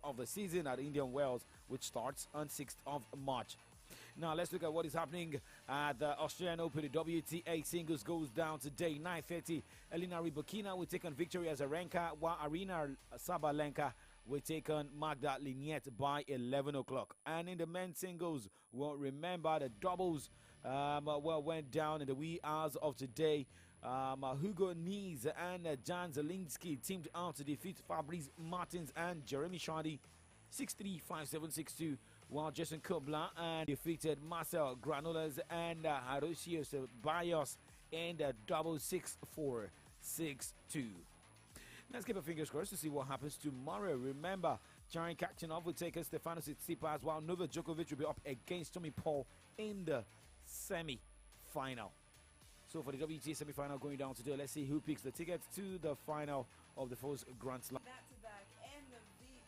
of the season at Indian Wells, which starts on 6th of March. Now let's look at what is happening at the Australian Open. The WTA singles goes down today, 9:30. Elena Rybakina will take on Victoria Azarenka, while Arina Sabalenka will take on Magda Linette by 11 o'clock. And in the men's singles, well, remember the doubles went down in the wee hours of today. Hugo Nies and Jan Zielinski teamed out to defeat Fabrice Martins and Jeremy Chardy 6-3, 5-7, 6-2, while Jason Kobla and defeated Marcel Granollers and Harushio Ceballos in the double 6-4, 6-2. Let's keep our fingers crossed to see what happens tomorrow. Remember, Jaren Khachanov will take on Stefanos Tsitsipas, while Novak Djokovic will be up against Tommy Paul in the semi-final. So for the WTA semi-final going down today, let's see who picks the tickets to the final of the first Grand Slam. Back-to-back MVP.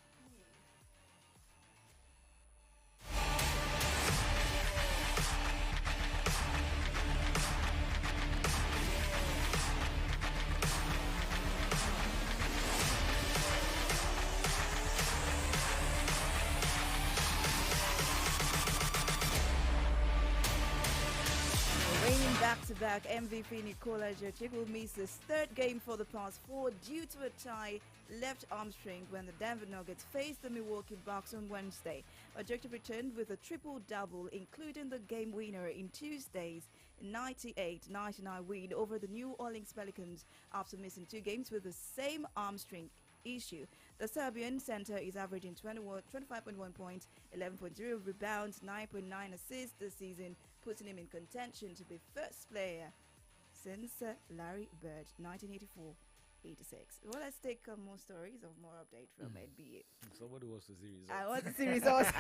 Back-to-back MVP Nikola Jokic will miss his third game for the past four due to a tie left hamstring when the Denver Nuggets faced the Milwaukee Bucks on Wednesday. But Jokic returned with a triple-double, including the game winner in Tuesday's 98-99 win over the New Orleans Pelicans after missing two games with the same hamstring issue. The Serbian center is averaging 25.1 points, 11.0 rebounds, 9.9 assists this season, putting him in contention to be first player since Larry Bird, 1984-86. Well, let's take more stories or more update from NBA. Somebody wants to see results. I want to see results.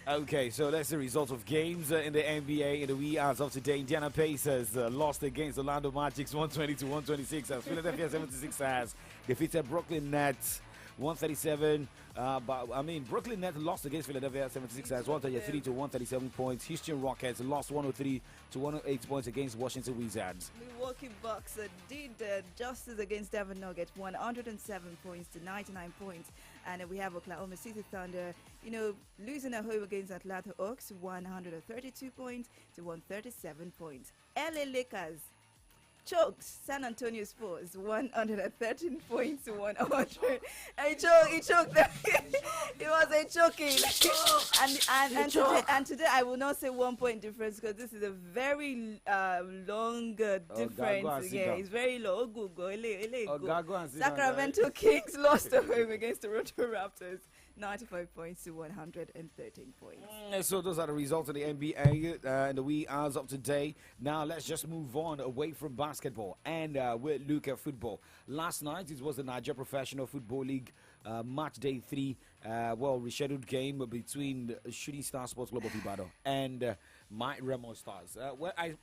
Okay, so that's the result of games in the NBA in the wee hours of today. Indiana Pacers lost against Orlando Magic 120-126 as Philadelphia 76ers defeated Brooklyn Nets 137. Brooklyn Nets lost against Philadelphia 76ers 133-137 points. Houston Rockets lost 103-108 points against Washington Wizards. Milwaukee Bucks did justice against Denver Nuggets, 107 points to 99 points. And we have Oklahoma City Thunder, losing at home against Atlanta Hawks, 132 points to 137 points. LA Lakers choked San Antonio Spurs 113 points to 100. He choked them. It was a choking. and today I will not say 1 point difference because this is a very long difference. It's very low. Go. Sacramento Kings lost at home against the Toronto Raptors, 95 points to 113 points. So those are the results of the NBA in the wee hours of today. Now let's just move on away from basketball and we'll look at football. Last night it was the Nigeria Professional Football League match day 3, rescheduled game between Shooting Star Sports Club of Ibadan and my Remo Stars.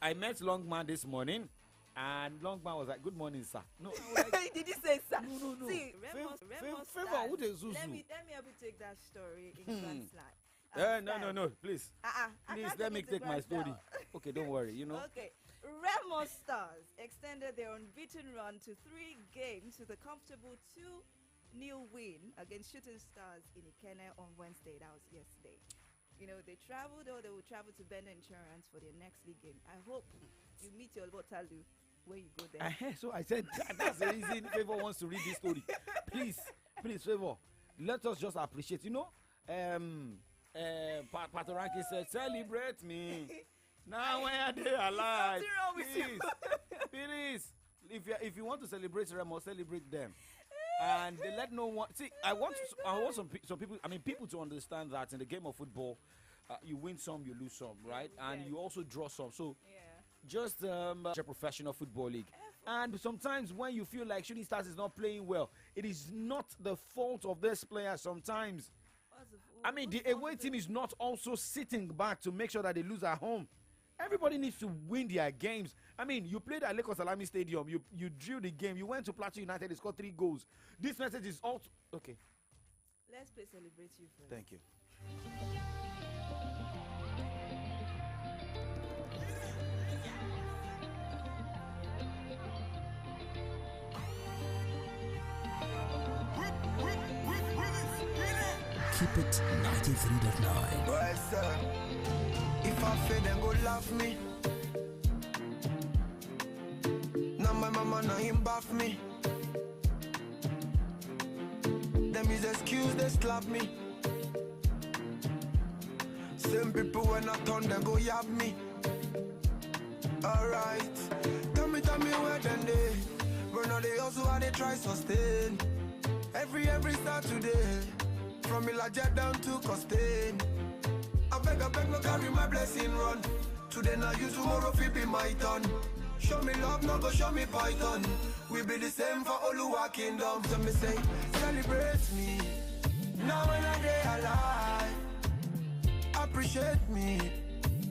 I met Longman this morning. And Longman was like, "Good morning, sir." No, like, did you say sir? No. See, Favor, who the Zuzu? Let me help you take that story in Grand Slam. No, please. Please, let me take my story. Okay, don't worry, Okay. Remo Stars extended their unbeaten run to 3 games with a comfortable 2-0 win against Shooting Stars in Ikenne on Wednesday. That was yesterday. They traveled, or they will travel to Bender Insurance for their next league game. I hope you meet your Botalu when you go there. So I said that's the reason Favor wants to read this story. Please, Favor, let us just appreciate. Patoranki said, "Celebrate me now when are they alive." Something wrong with you. Please. If you want to celebrate Remo, celebrate them. And they let no one see. I want some people. People to understand that in the game of football, you win some, you lose some, right? And you also draw some. So just a professional football league. And sometimes when you feel like Shooting Stars is not playing well, it is not the fault of this player. Sometimes, the away team is not also sitting back to make sure that they lose at home. Everybody needs to win their games. You played at Lagos Salami Stadium. You drew the game. You went to Plateau United. They scored 3 goals. This message is also okay. Let's play Celebrate You first. Thank you. Keep it 93.9. Well, sir, if I fail, then go laugh me. Now my mama, now him bath me. Them is excuse, they slap me. Same people when I turn, they go yab me. Alright, tell me where then they. But now they also how they try sustain. Every Saturday, from Ilaja down to Costain. I beg, no carry my blessing run. Today now you, tomorrow fi be my turn. Show me love, no go show me python. We be the same for Oluwa Kingdom. So me say, celebrate me. Now when I day alive, appreciate me.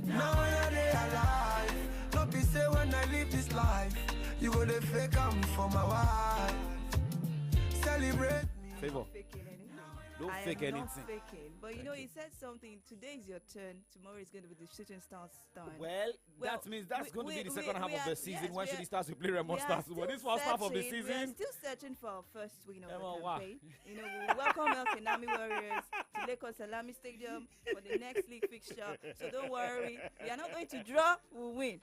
Now when I day alive, not be say when I live this life, you go to fake am for my wife. Celebrate me. Favor. Don't I fake am anything. not faking. But you know, he said something. Today is your turn. Tomorrow is going to be the shooting stars turn. Well, that means that's going to be the second half of the season. When should he start to play Remo Stars? Well, this first half of the We are season. still searching for our first win of Emma, the wow. campaign. You know, we welcome El Kenami Warriors to Lagos Salami Stadium for the next league fixture. So don't worry. We are not going to draw. We'll win.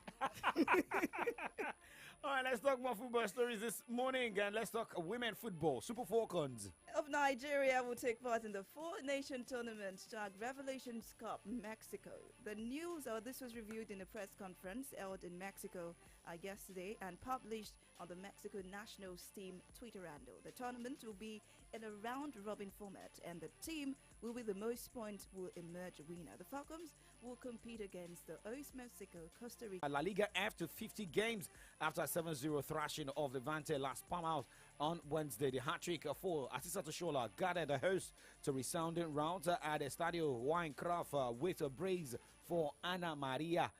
All right, let's talk more football stories this morning, and let's talk women football. Super Falcons. Of Nigeria will take part in the four-nation tournament tagged Revelations Cup, Mexico. The news, this was reviewed in a press conference held in Mexico yesterday and published on the Mexico national team Twitter handle. The tournament will be in a round-robin format, and the team will be the most points will emerge winner. The Falcons will compete against the host Mexico, Costa Rica. La Liga after 50 games after a 7-0 thrashing of Levante Las Palmas on Wednesday. The hat-trick for Asisa Toshola guided the host to resounding rounds at the Estadio Winecraft with a brace for Ana Maria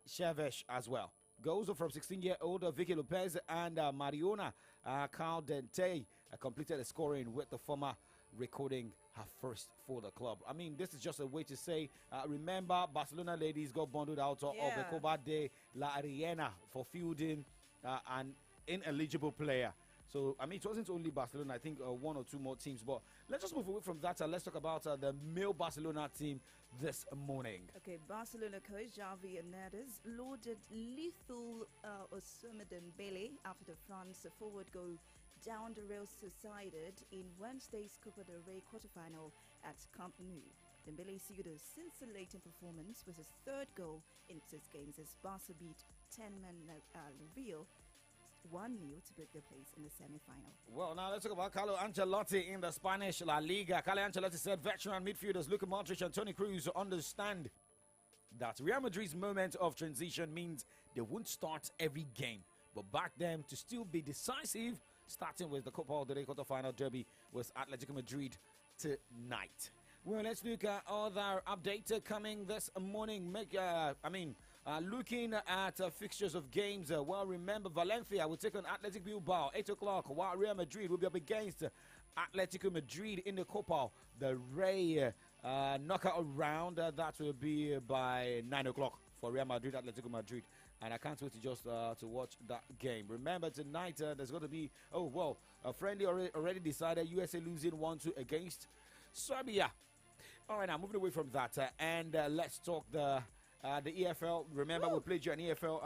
Chavez as well. Goals from 16-year-old Vicky Lopez and Mariona Caldente completed the scoring with the former recording her first for the club. I mean, this is just a way to say, remember, Barcelona ladies got bundled out of the Copa de la Arena for fielding an ineligible player. So, I mean, it wasn't only Barcelona, I think one or two more teams. But let's just move away from that. Let's talk about the male Barcelona team this morning. Okay, Barcelona coach Xavi Hernandez lauded lethal Ousmane Dembele after the France forward goal down the rail succeeded in Wednesday's Copa del Rey quarterfinal at Camp Nou. Dembele sealed a scintillating performance with his third goal in 6 games as Barca beat 10-man Real 1-0 to break their place in the semi-final. Well, now let's talk about Carlo Ancelotti in the Spanish La Liga. Carlo Ancelotti said veteran midfielders Luka Modric and Toni Kroos understand that Real Madrid's moment of transition means they won't start every game, but back them to still be decisive, starting with the Copa del Rey quarterfinal derby with Atletico Madrid tonight. Well, let's look at other updates coming this morning. Looking at fixtures of games. Well, remember, Valencia will take on Athletic Bilbao 8 o'clock, while Real Madrid will be up against Atletico Madrid in the Copa del Rey knockout round. That will be by 9 o'clock for Real Madrid, Atletico Madrid. And I can't wait to just to watch that game. Remember, tonight there's going to be, a friendly already decided, USA losing 1-2 against Serbia. All right, now moving away from that, and let's talk the EFL. Remember, we played you an EFL,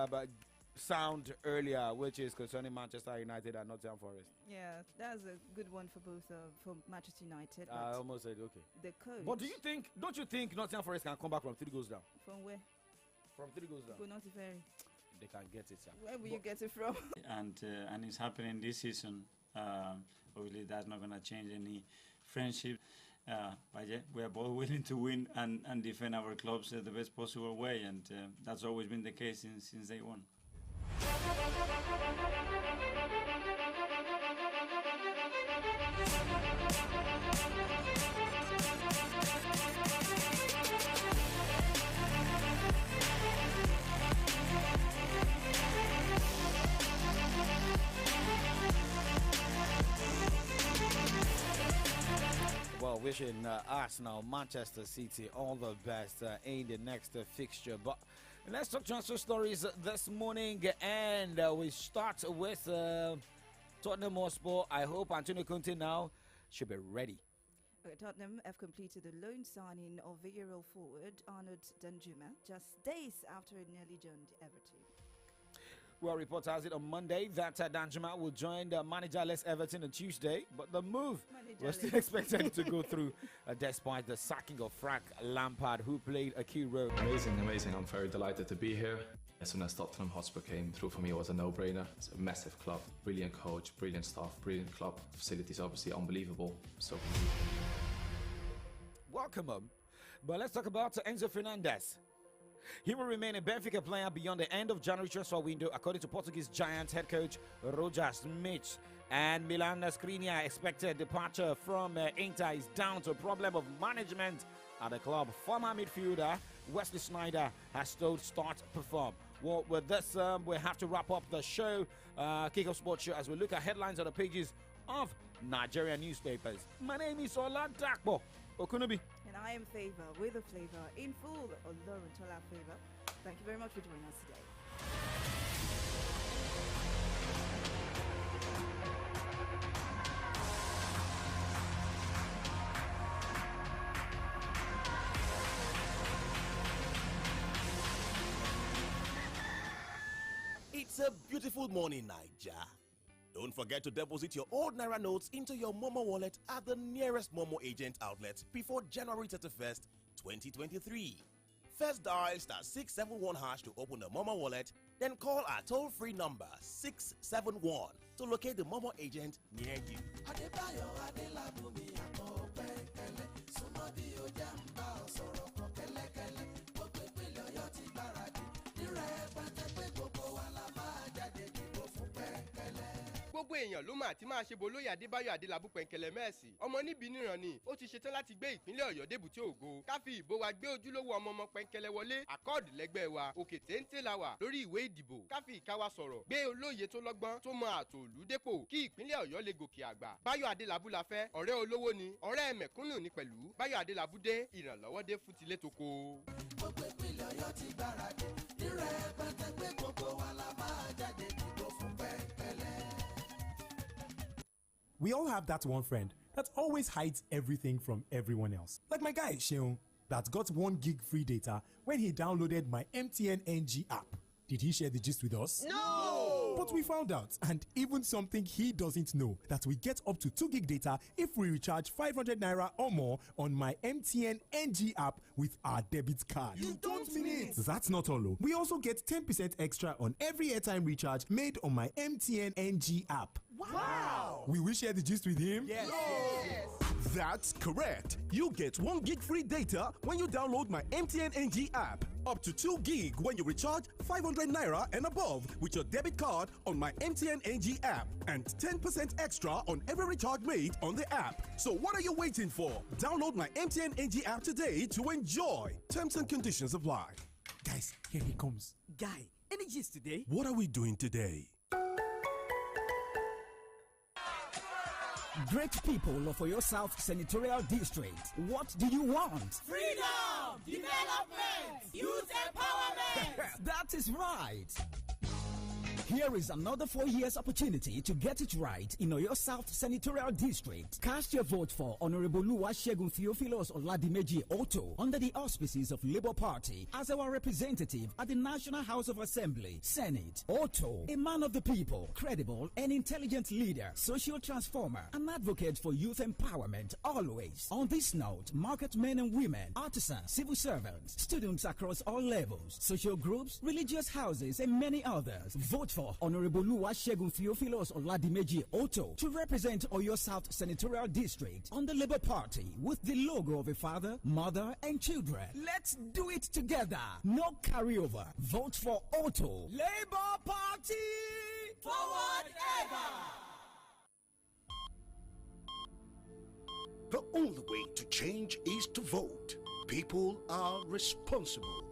but sound earlier, which is concerning Manchester United and Nottingham Forest. Yeah, that's a good one for both for Manchester United. I almost said okay. The coach. But don't you think Nottingham Forest can come back from 3 goals down? From where? From 3 goals down. Go not very. They can get it, sir. Where will you get it from? And it's happening this season. Obviously, that's not going to change any friendship. But yeah, we are both willing to win and defend our clubs the best possible way, and that's always been the case since day one. Well, wishing Arsenal, Manchester City all the best in the next fixture. But let's talk transfer stories this morning, and we start with Tottenham Hotspur. I hope Antonio Conte now should be ready. Tottenham have completed the loan signing of Villarreal forward Arnold Danjuma just days after it nearly joined Everton. Well, reports has it on Monday that Danjuma will join the managerless Everton on Tuesday, but the move was still expected to go through despite the sacking of Frank Lampard, who played a key role. Amazing. I'm very delighted to be here. As soon as Tottenham Hotspur came through for me, it was a no-brainer. It's a massive club, brilliant coach, brilliant staff, brilliant club. Facilities obviously unbelievable. So welcome him. But let's talk about Enzo Fernandez. He will remain a Benfica player beyond the end of January transfer window, according to Portuguese Giants head coach Roger Schmidt. And Milan Skriniar expected departure from Inter is down to a problem of management at the club. Former midfielder Wesley Sneijder has told Start Perform. Well, with this, we have to wrap up the show, Kick-Off Sports Show, as we look at headlines on the pages of Nigerian newspapers. My name is Ola Dakbo Okunubi. And I am Favor with a flavor in full of Lauren Tola Favor. Thank you very much for joining us today. It's a beautiful morning, Naija. Don't forget to deposit your old Naira notes into your Momo wallet at the nearest Momo agent outlet before January 31st, 2023. First dial *671# to open the Momo wallet, then call our toll-free number 671 to locate the Momo agent near you. gbogbo èèyàn ló máa ti máa ṣe bolóyè Adébáyọ̀ Adélabú Pẹ̀nkẹ̀lẹ̀ Mẹ́ẹ̀sì ọmọ níbi níran ni ó ti ṣetán láti gbé ìpínlẹ̀ Ọ̀yọ́ débùté ògo ká fi ìbò wa gbé ojúlówó ọmọ Pẹ̀nkẹ̀lẹ̀ wọlé àkọọdù lẹ́gbẹ́ wa òkè téńté la wà lórí ìwé ìdìbò ká fi ìka wa sọ̀rọ̀ gbé olóyè tó lọ́gbọ́n tó mọ àtòlú dépò kí ìpínlẹ̀ Ọ̀yọ́ lè gòkè àgbà. Báyọ̀ Adélabú la fẹ́, ọ̀rẹ́ olówó ni, ọ̀rẹ́ mẹ̀kúnnù ni pẹ̀lú. Báyọ̀ Adélabú dé, ìrànlọ́wọ́ dé fún tilé toko. Gbogbo ìpínlẹ̀ Ọ̀yọ́ ti gbáradì nírẹ̀ pẹ́tẹ́ pé gbogbo wa la máa jáde dìbò fún Pẹ̀nkẹ̀lẹ̀. We all have that one friend that always hides everything from everyone else. Like my guy, Sheon, that got 1 gig free data when he downloaded my MTN NG app. Did he share the gist with us? No! But we found out, and even something he doesn't know, that we get up to 2 gig data if we recharge 500 Naira or more on my MTN NG app with our debit card. You don't mean it! That's not all, though. We also get 10% extra on every airtime recharge made on my MTN NG app. Wow! Will we share the gist with him? Yes! That's correct. You get 1 gig free data when you download my MTN NG app. Up to 2 gig when you recharge 500 Naira and above with your debit card on my MTN NG app. And 10% extra on every recharge made on the app. So what are you waiting for? Download my MTN NG app today to enjoy. Terms and conditions apply. Guys, here he comes. Guy, any gist today? What are we doing today? Great people of Oyo South Senatorial District, what do you want? Freedom! Development! Youth empowerment! That is right! Here is another 4 years opportunity to get it right in Oyo South Senatorial District. Cast your vote for Honorable Oluwasegun Theophilus Oladimeji Otto under the auspices of Labour Party as our representative at the National House of Assembly, Senate. Otto, a man of the people, credible and intelligent leader, social transformer, an advocate for youth empowerment always. On this note, market men and women, artisans, civil servants, students across all levels, social groups, religious houses and many others. Vote for Honorable Oluwasegun Theophilus Oladimeji Otto to represent Oyo South Senatorial District on the Labour Party with the logo of a father, mother and children. Let's do it together. No carryover. Vote for Otto. Labour Party! Forward ever! The only way to change is to vote. People are responsible.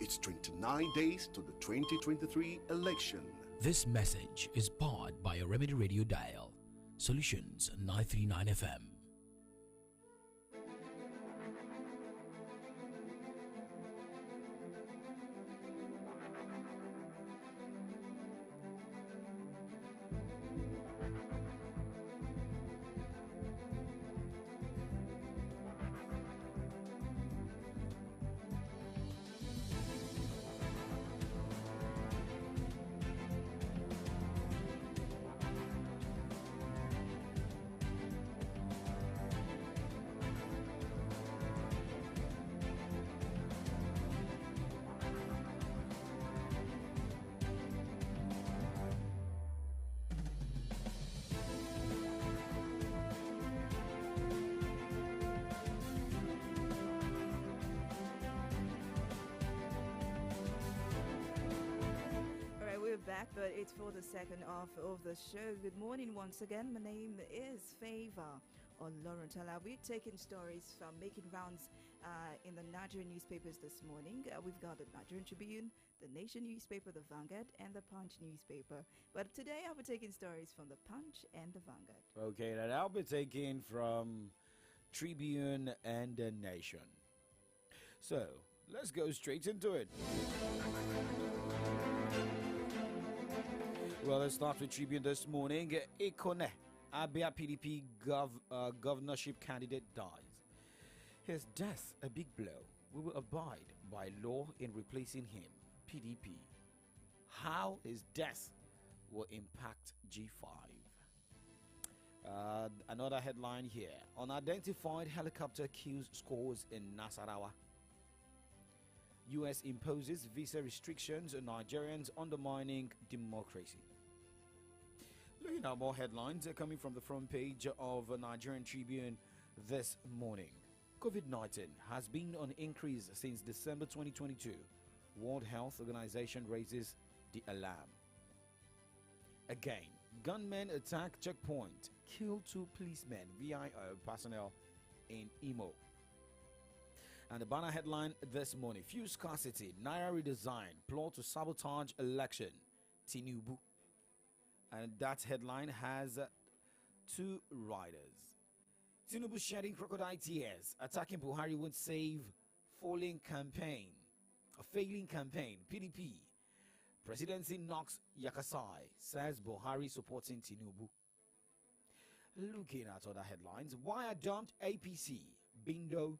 It's 29 days to the 2023 election. This message is powered by a Remedy Radio Dial. Solutions 939 FM. back, but it's for the second half of the show. Good morning once again. My name is Favor Oloruntola. We're taking stories from making rounds in the Nigerian newspapers this morning. We've got the Nigerian Tribune, the Nation newspaper, the Vanguard, and the Punch newspaper. But today I'll be taking stories from the Punch and the Vanguard. Okay, and I'll be taking from Tribune and the Nation. So, let's go straight into it. Well, let's start with Tribune this morning. Ekone, Abia PDP governorship candidate dies. His death, a big blow. We will abide by law in replacing him. PDP. How his death will impact G5. Another headline here. Unidentified helicopter kills scores in Nasarawa. U.S. imposes visa restrictions on Nigerians, undermining democracy. Looking at more headlines coming from the front page of Nigerian Tribune this morning. COVID-19 has been on increase since December 2022. World Health Organization raises the alarm. Again, gunmen attack checkpoint, kill 2 policemen, VIO personnel in Imo. And the banner headline this morning: fuel scarcity, Naira redesign, plot to sabotage election, Tinubu. And that headline has 2 riders. Tinubu shedding crocodile tears, attacking Buhari won't save failing campaign. PDP. Presidency knocks Yakasai, says Buhari supporting Tinubu. Looking at other headlines, wire dumped APC, Bindo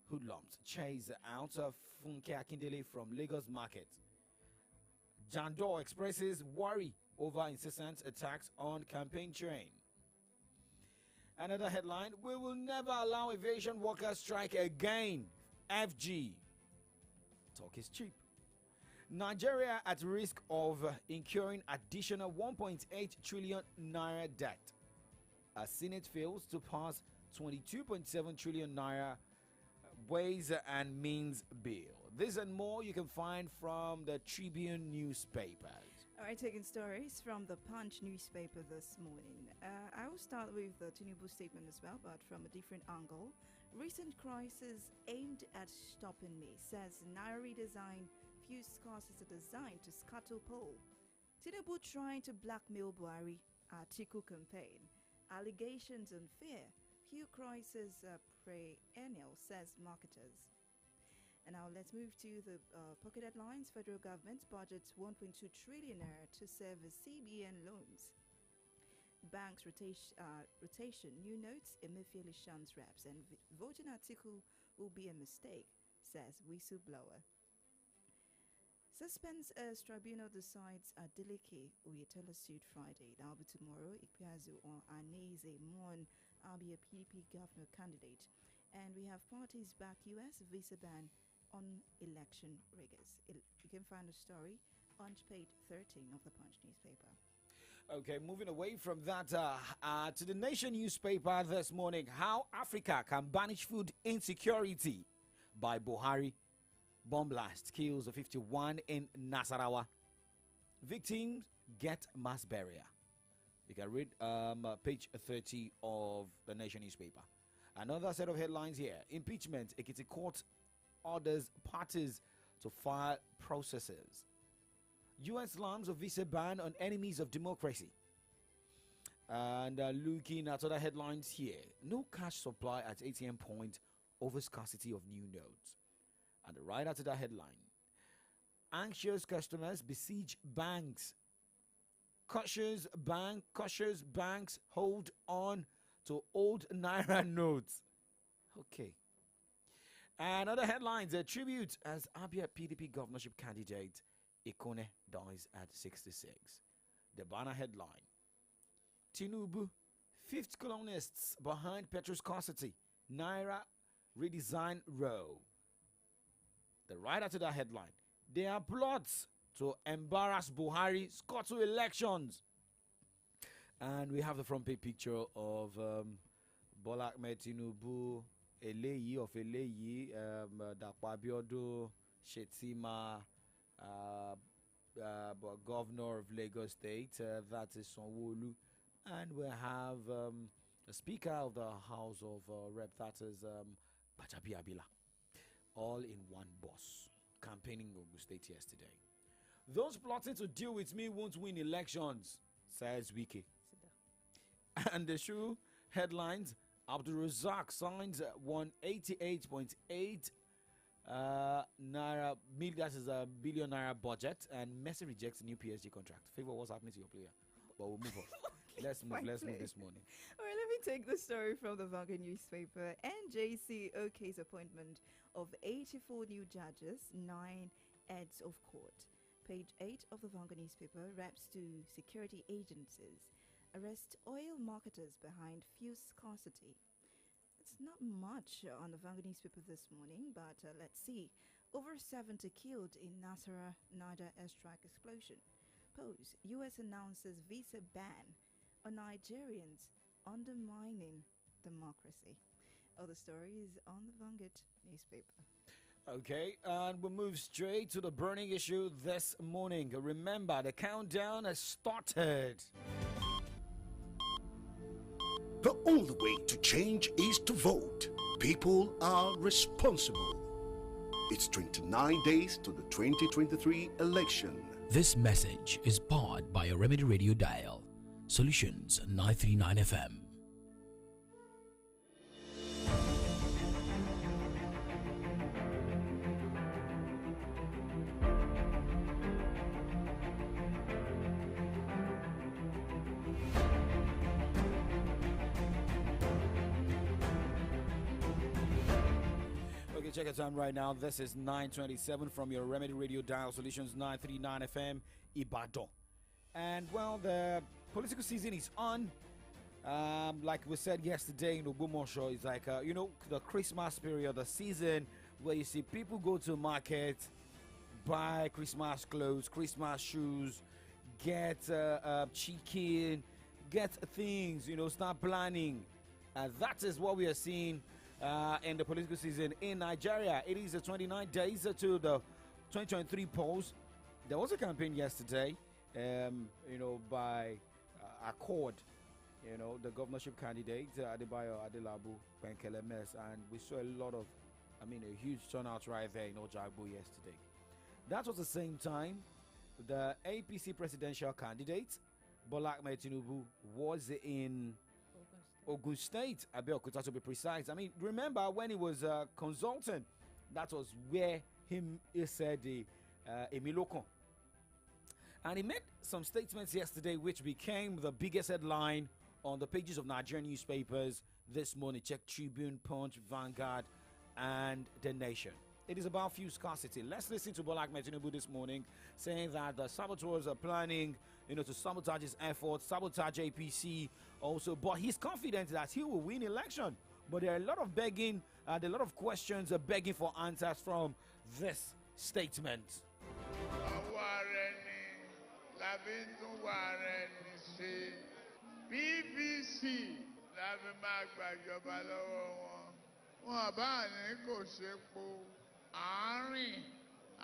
hoodlums chase out of Funke Akindele from Lagos market. Jandor expresses worry over incessant attacks on campaign train. Another headline: we will never allow aviation workers strike again. FG. Talk is cheap. Nigeria at risk of incurring additional 1.8 trillion naira debt. As Senate fails to pass 22.7 trillion naira Ways and Means bill. This and more you can find from the Tribune newspapers. All right, taking stories from the Punch newspaper this morning. I will start with the Tinubu statement as well, but from a different angle. Recent crisis aimed at stopping me, says Naira redesign. Few scarcity designed to scuttle poll. Tinubu trying to blackmail Buhari. Atiku campaign. Allegations unfair. Few crisis perennial, says marketers. And now let's move to the pocket headlines. Federal government budgets 1.2 trillion naira to serve as CBN loans. Banks rotation, new notes, Emefiele shuns reps, and voting Atiku will be a mistake, says whistleblower. Suspense as tribunal decides Adeleke Oyetola suit Friday. That'll be tomorrow. Ikpeazu or Aneze Mon Abia PDP governor candidate. And we have parties back US visa ban on election riggers. You can find a story on page 13 of the Punch newspaper. Okay, moving away from that to the Nation newspaper this morning. How Africa can banish food insecurity by Buhari. Bomb blast kills 51 in Nasarawa. Victims get mass burial. You can read page 30 of the Nation newspaper. Another set of headlines here. Impeachment. Ekiti court orders parties to file processes. U.S. slams a visa ban on enemies of democracy. And looking at other headlines here. No cash supply at ATM point over scarcity of new notes. And right after that headline. Anxious customers besiege banks. Cautious banks hold on to old Naira notes. Okay. And other headlines. A tribute as Abia PDP governorship candidate Ekone dies at 66. The banner headline. Tinubu, 5th colonists behind petrol scarcity. Naira redesign row. The right after that headline. There are plots to embarrass Buhari, scuttle elections. And we have the front page picture of Bola Ahmed Tinubu, Eleyi of Eleyi, Dapo Abiodun, Shetima, governor of Lagos State, that is Sanwo-Olu, and we have the Speaker of the House of Rep, that is Bajabi Abila, all in one bus, campaigning in Ogun State yesterday. Those plotting to deal with me won't win elections, says Wike. And the shoe headlines: Abdul Razak signs 188.8 naira million, that is a billion naira budget, and Messi rejects new PSG contract. Favor, what's happening to your player? But we'll move on. Let's move this morning. All right, let me take the story from the Vanguard newspaper. NJC OK's appointment of 84 new judges, 9 heads of court. Page 8 of the Vanguard newspaper: reps to security agencies arrest oil marketers behind fuel scarcity. It's not much on the Vanguard newspaper this morning, but let's see. Over 70 killed in Nasara Nada airstrike explosion. Pose: U.S. announces visa ban on Nigerians, undermining democracy. All the stories on the Vanguard newspaper. Okay, and we'll move straight to the burning issue this morning. Remember, the countdown has started. The only way to change is to vote. People are responsible. It's 29 days to the 2023 election. This message is powered by a Remedy Radio Dial. Solutions 939 FM. Check your time right now. This is 9:27 from your Remedy Radio Dial, Solutions 939 FM, Ibadan. And well, the political season is on. Like we said yesterday in Ogbomoso, it's like the Christmas period, the season where you see people go to market, buy Christmas clothes, Christmas shoes, get chicken, get things, start planning. That is what we are seeing in the political season in Nigeria. It is 29 days to the 2023 polls. There was a campaign yesterday, by Accord, the governorship candidate, Adebayo Adelabu Benkelemes, and we saw a huge turnout right there in Ojaigbo yesterday. That was the same time the APC presidential candidate, Bola Ahmed Tinubu, was in Ogun State, Abeokuta to be precise. Remember when he was consultant, that was where he said Emilokon. And he made some statements yesterday which became the biggest headline on the pages of Nigerian newspapers this morning. Check Tribune, Punch, Vanguard, and The Nation. It is about fuel scarcity. Let's listen to Bola Ahmed Tinubu this morning saying that the saboteurs are planning to sabotage his efforts, sabotage APC also. But he's confident that he will win election. But there are a lot of begging, a lot of questions begging for answers from this statement. BBC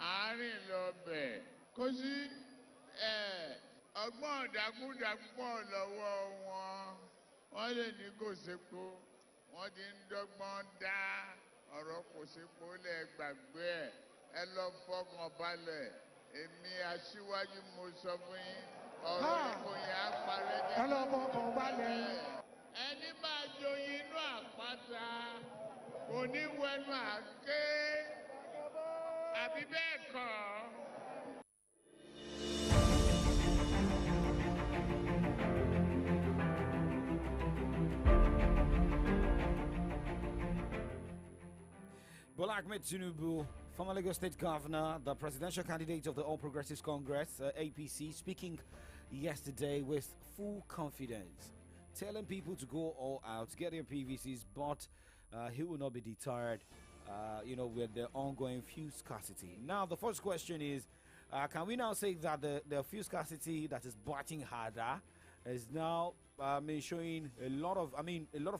àárín lọ́bẹ̀ kó sí ọgbọ́n ìdákúdàpọ̀ lọ́wọ́ wọ́n lè ní kò sépo wọ́n ti ń dọ́gbọ́n dá ọ̀rọ̀ kò sépo lẹ̀ gbàgbé ẹ lọ fọkàn balẹ̀ èmi aṣíwájú mo sọ fún yín ọ̀rọ̀ ìbò yẹn á parẹ́ ní. ẹ lọ fọkàn balẹ̀. ẹni máa joyin inú àpáta kò ní wẹnu àké. Àbí bẹ́ẹ̀ kọ́. Bola Ahmed Tinubu, former Lagos State Governor, the presidential candidate of the All Progressives Congress, APC, speaking yesterday with full confidence, telling people to go all out, get their PVCs, but he will not be deterred. With the ongoing fuel scarcity. Now, the first question is, can we now say that the fuel scarcity that is biting harder is now showing a lot of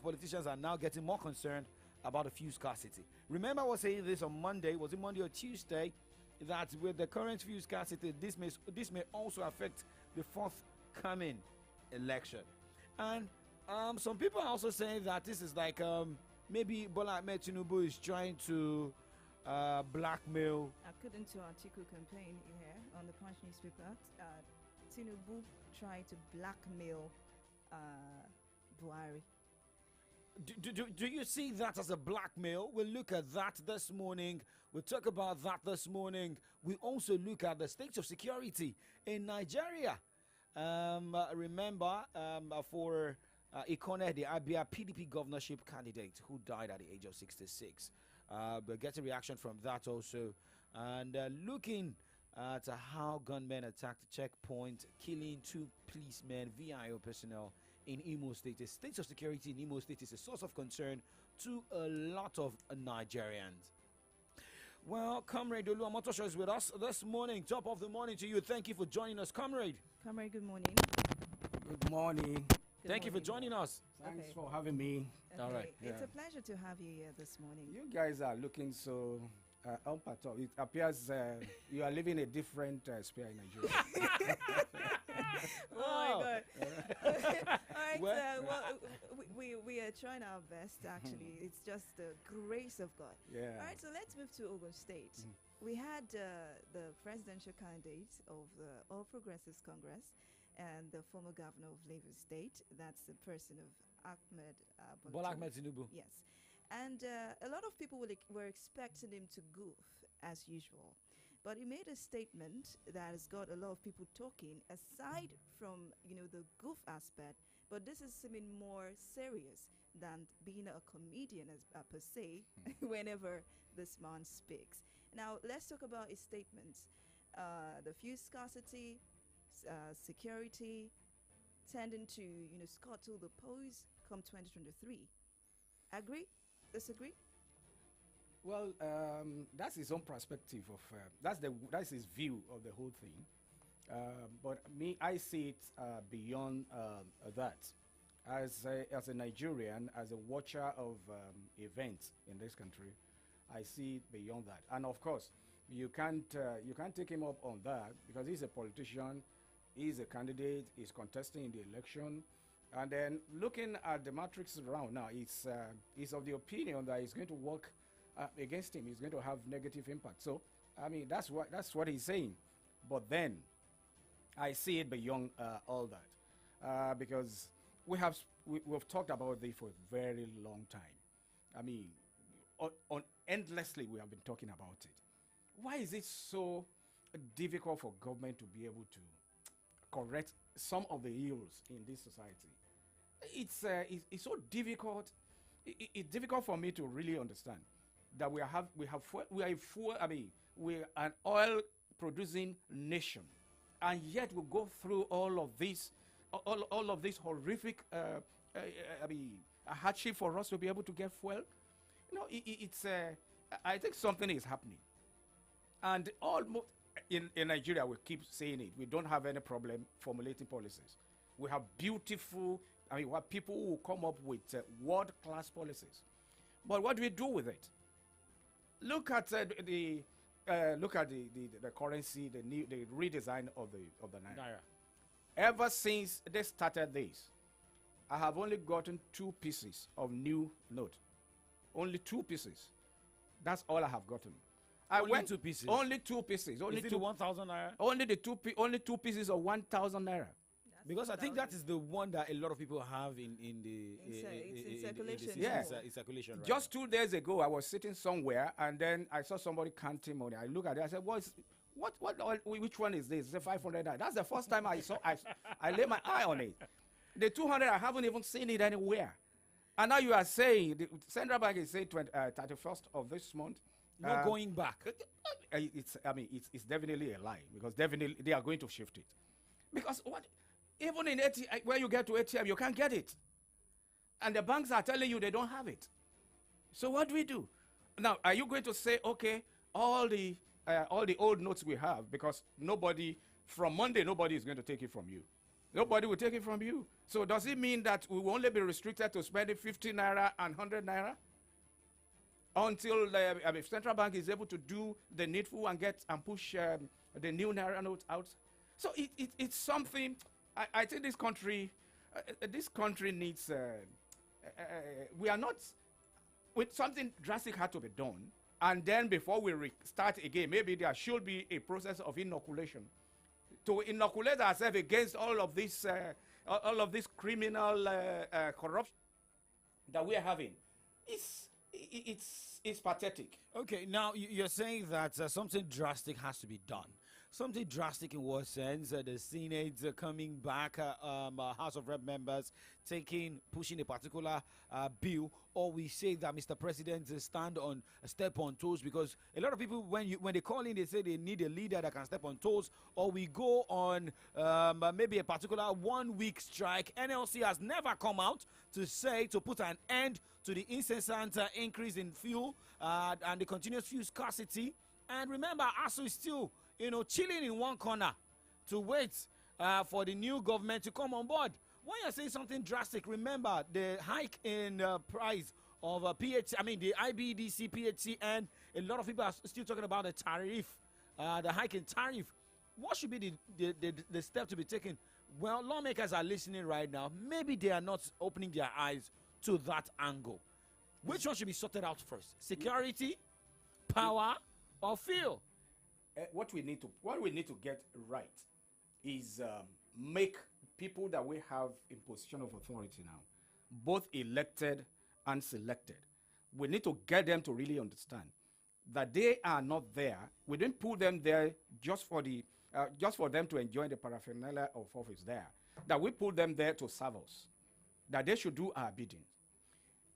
politicians are now getting more concerned about the fuel scarcity. Remember I was saying this on Monday, was it Monday or Tuesday, that with the current fuel scarcity, this may also affect the forthcoming election. And some people are also saying that this is like maybe Bola Ahmed Tinubu is trying to blackmail. According to Atiku campaign here on the Punch newspaper, Tinubu tried to blackmail Buhari. Do you see that as a blackmail? We'll look at that this morning. We'll talk about that this morning. We also look at the state of security in Nigeria. Remember, for Ikone, the Abia PDP governorship candidate who died at the age of 66. We'll get a reaction from that also. And looking at how gunmen attacked a checkpoint, killing 2 policemen, VIO personnel in Imo State. The state of security in Imo State is a source of concern to a lot of Nigerians. Well, Comrade Olu Omotosho is with us this morning. Top of the morning to you. Thank you for joining us, Comrade. Comrade, good morning. Good morning. Thank you for joining us. Thanks for having me. Okay. All right. It's a pleasure to have you here this morning. You guys are looking so up at all. It appears you are living a different sphere in Nigeria. Oh my God! All right, well, we are trying our best. Actually, it's just the grace of God. Yeah. All right, so let's move to Ogun State. We had the presidential candidate of the All Progressives Congress and the former governor of Lagos State. That's the person of Bola Ahmed Tinubu. Yes, and a lot of people were expecting him to goof as usual. But he made a statement that has got a lot of people talking, aside from, the goof aspect. But this is seeming more serious than being a comedian per se, whenever this man speaks. Now, let's talk about his statements. The fuel scarcity, security, tending to, scuttle the polls come 2023. Agree? Disagree? Well, that's his own perspective of that's his view of the whole thing. But I see it beyond that. As a Nigerian, as a watcher of events in this country, I see it beyond that. And of course, you can't take him up on that because he's a politician, he's a candidate, he's contesting in the election. And then looking at the matrix around now, he's of the opinion that he's going to work against him. He's going to have negative impact. So, I mean, that's what he's saying. But then, I see it beyond all that because we've talked about this for a very long time. I mean, endlessly we have been talking about it. Why is it so difficult for government to be able to correct some of the ills in this society? It's so difficult. It's difficult for me to really understand that we're an oil producing nation, and yet we go through all of this horrific hardship for us to be able to get fuel. I think something is happening, and almost in Nigeria we keep saying it. We don't have any problem formulating policies. We have beautiful. We have people who come up with world-class policies, but what do we do with it? Look at the currency, the redesign of the naira. Ever since they started this, I have only gotten 2 pieces of new note. Only 2 pieces. That's all I have gotten. Only 2 pieces. Only 2 pieces. Only Is it 1,000 naira? Only 2 pieces of 1,000 naira. Because I think that is the one that a lot of people have in circulation. In circulation, right? Just 2 days ago, I was sitting somewhere, and then I saw somebody counting money. I look at it. I said, which one is this? It's 500. That's the first time I saw. I laid my eye on it. The 200, I haven't even seen it anywhere. And now you are saying the central bank is saying 31st of this month. Not going back. It's definitely a lie because definitely they are going to shift it. Because even in ATM, where you get to ATM, you can't get it. And the banks are telling you they don't have it. So what do we do? Now, are you going to say, okay, all the old notes we have, because from Monday, nobody is going to take it from you. Nobody will take it from you. So does it mean that we will only be restricted to spending 50 naira and 100 naira? until central bank is able to do the needful and push the new naira note out. So it's something. I think this country needs. We are not. With something drastic had to be done, and then before we start again, maybe there should be a process of inoculation to inoculate ourselves against all of this criminal corruption that we are having. It's pathetic. Okay, now you're saying that something drastic has to be done. Something drastic in what sense? The Senate coming back, House of Rep members pushing a particular bill, or we say that Mr. President step on toes, because a lot of people when they call in, they say they need a leader that can step on toes, or we go on maybe a particular 1 week strike. NLC has never come out to put an end to the incessant increase in fuel and the continuous fuel scarcity. And remember, ASU is still chilling in one corner to wait for the new government to come on board. When you're saying something drastic, remember the hike in price of the IBDC, PHC, and a lot of people are still talking about the tariff, the hike in tariff. What should be the step to be taken? Well, lawmakers are listening right now. Maybe they are not opening their eyes to that angle. Which one should be sorted out first? Security, power, or fuel? What we need to get right is make people that we have in position of authority now, both elected and selected. We need to get them to really understand that they are not there. We didn't put them there just for them to enjoy the paraphernalia of office there. That we put them there to serve us. That they should do our bidding.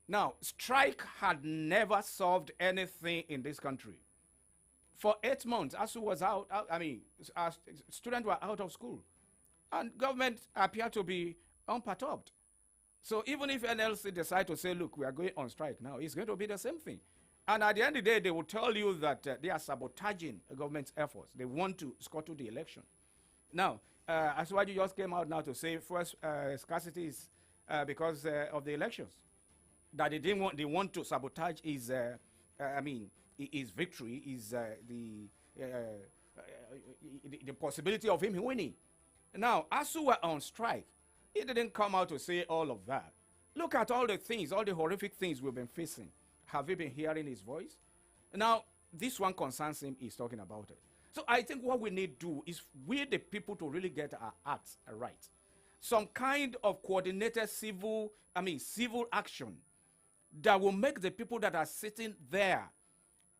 Now, strike had never solved anything in this country. For 8 months, ASU was out. Students were out of school. And government appeared to be unperturbed. So even if NLC decide to say, look, we are going on strike now, it's going to be the same thing. And at the end of the day, they will tell you that they are sabotaging the government's efforts. They want to scuttle the election. Now, Asuwaju just came out now to say first scarcity is because of the elections. That they want to sabotage his victory, is the possibility of him winning. Now, ASU were on strike. He didn't come out to say all of that. Look at all the things, all the horrific things we've been facing. Have you been hearing his voice? Now, this one concerns him. He's talking about it. So I think what we need to do is we the people to really get our acts right. Some kind of coordinated civil action that will make the people that are sitting there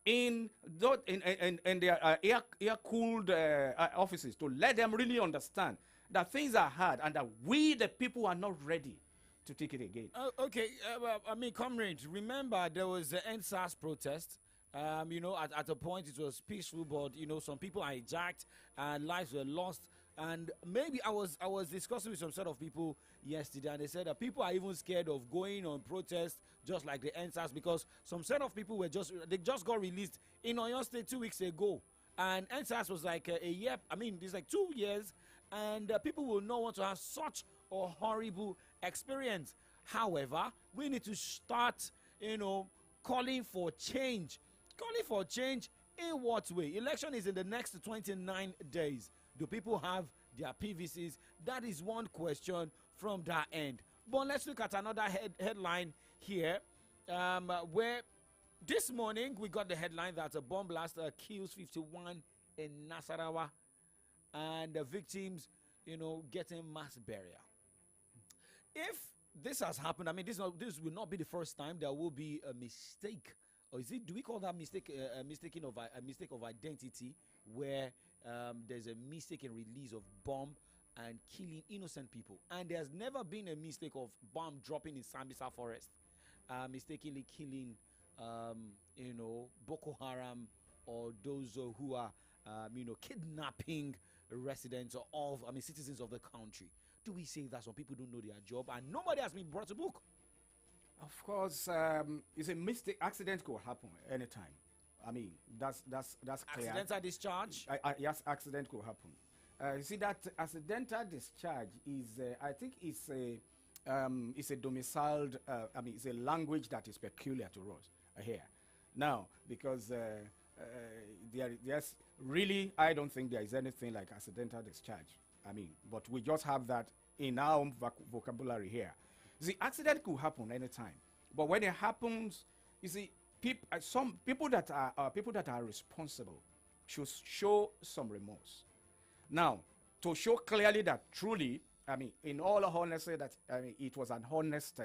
in their air-cooled offices, to let them really understand that things are hard and that we, the people, are not ready to take it again. Comrades, remember there was the NSAS protest. At a point it was peaceful, but some people hijacked and lives were lost. And maybe I was discussing with some set of people yesterday, and they said that people are even scared of going on protest just like the NSAS, because some set of people just got released in Oyo State 2 weeks ago, and NSAS was like a year. It's like 2 years, and people will not want to have such a horrible experience. However, we need to start, calling for change. Calling for change in what way? Election is in the next 29 days. Do people have their PVCs? That is one question from that end. But let's look at another headline here, where this morning we got the headline that a bomb blast kills 51 in Nasarawa, and the victims, getting mass burial. If this has happened, this will not be the first time there will be a mistake. Or do we call that mistake a mistake of identity, where there's a mistake in release of bomb and killing innocent people? And there's never been a mistake of bomb dropping in Sambisa forest, mistakenly killing, Boko Haram or those who are, kidnapping residents of, citizens of the country. Do we say that some people don't know their job and nobody has been brought to book? Of course, it's a mistake. Accident could happen anytime. That's clear. Accidental discharge? Yes, accident could happen. You see, that accidental discharge is, I think, it's a domiciled. It's a language that is peculiar to us here. now, because there's really, I don't think there is anything like accidental discharge. I mean, but we just have that in our own vocabulary here. The accident could happen anytime, but when it happens, you see, some people that are responsible should show some remorse. Now, to show clearly that truly, I mean, in all honesty, that it was an honest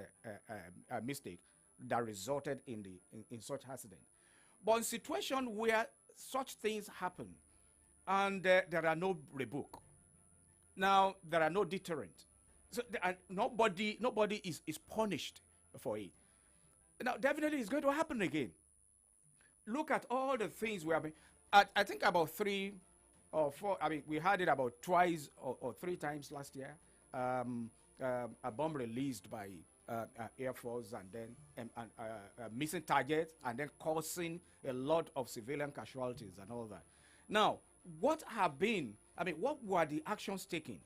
mistake that resulted in such accident. But in situation where such things happen, and there are no rebuke, now there are no deterrent, so nobody is punished for it. Now, definitely, it's going to happen again. Look at all the things we have been. I think about 3 or 4. I mean, we had it about twice or 3 times last year. A bomb released by Air Force, and then missing targets, and then causing a lot of civilian casualties and all that. Now, what were the actions taken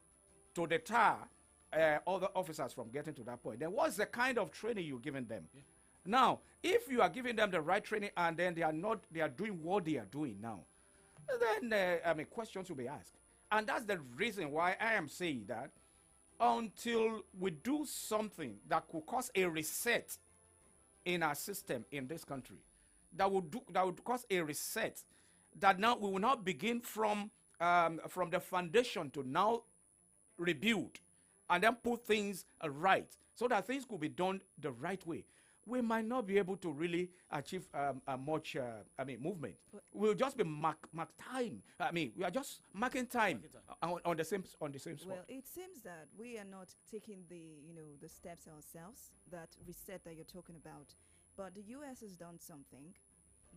to deter other officers from getting to that point? Then what's the kind of training you're giving them? Yeah. Now, if you are giving them the right training and then they are doing what they are doing now, then questions will be asked. And that's the reason why I am saying that until we do something that could cause a reset in our system in this country, that would cause a reset, that now we will not begin from the foundation to now rebuild and then put things right, so that things could be done the right way, we might not be able to really achieve much movement. We'll just be mark time. We are just marking time on the same spot. Well, it seems that we are not taking the steps ourselves, that reset that you're talking about. But the U.S. has done something.